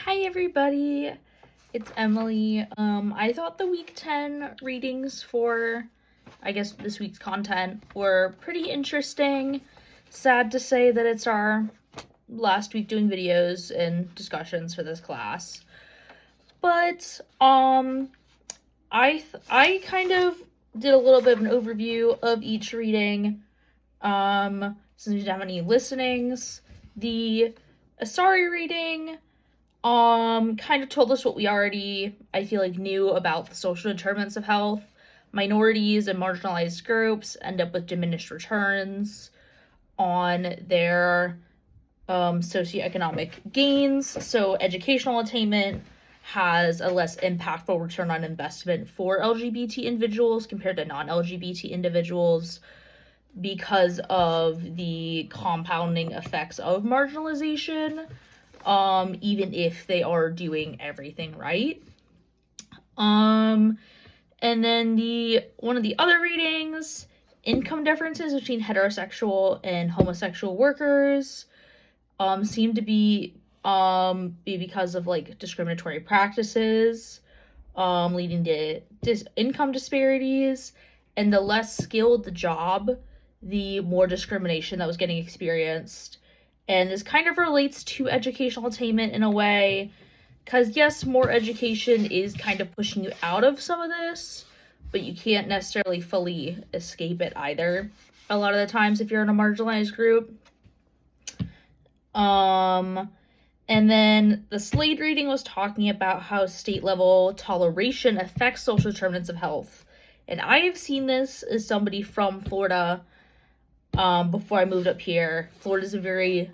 Hi everybody, it's Emily. I thought the week 10 readings for, this week's content were pretty interesting. Sad to say that it's our last week doing videos and discussions for this class. But, I kind of did a little bit of an overview of each reading. Since we didn't have any listenings, the Asari reading kind of told us what we already, I feel like, knew about the social determinants of health. Minorities and marginalized groups end up with diminished returns on their socioeconomic gains. So educational attainment has a less impactful return on investment for LGBT individuals compared to non-LGBT individuals because of the compounding effects of marginalization. Even if they are doing everything right. And then one of the other readings, income differences between heterosexual and homosexual workers, seem to be because of like discriminatory practices, leading to income disparities, and the less skilled the job, the more discrimination that was getting experienced. And this kind of relates to educational attainment in a way, because yes, more education is kind of pushing you out of some of this, but you can't necessarily fully escape it either a lot of the times if you're in a marginalized group. And then the Slade reading was talking about how state level toleration affects social determinants of health. And I have seen this as somebody from Florida. Before I moved up here, Florida is a very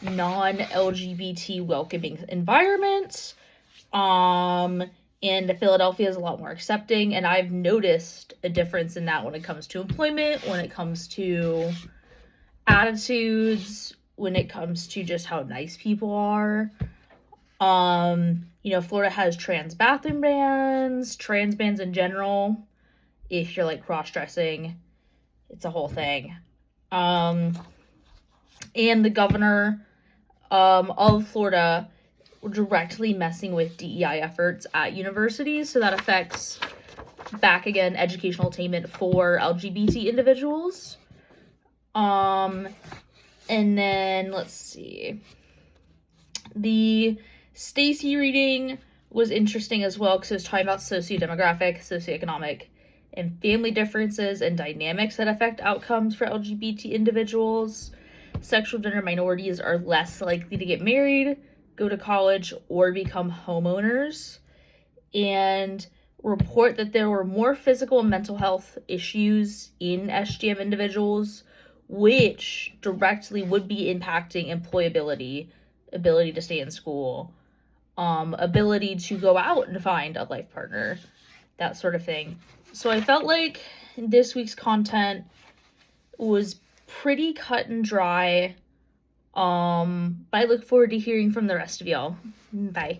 non-LGBT welcoming environment, and Philadelphia is a lot more accepting, and I've noticed a difference in that when it comes to employment, when it comes to attitudes, when it comes to just how nice people are. Florida has trans bathroom bans, trans bans in general. If you're like cross-dressing, it's a whole thing. And the governor of Florida directly messing with DEI efforts at universities, so that affects, back again, educational attainment for LGBT individuals. And then, let's see. The Stacy reading was interesting as well, because it was talking about socio-demographic, socioeconomic, and family differences and dynamics that affect outcomes for LGBT individuals. Sexual gender minorities are less likely to get married, go to college, or become homeowners, and report that there were more physical and mental health issues in SGM individuals, which directly would be impacting employability, ability to stay in school, ability to go out and find a life partner, that sort of thing. So I felt like this week's content was pretty cut and dry. But I look forward to hearing from the rest of y'all. Bye.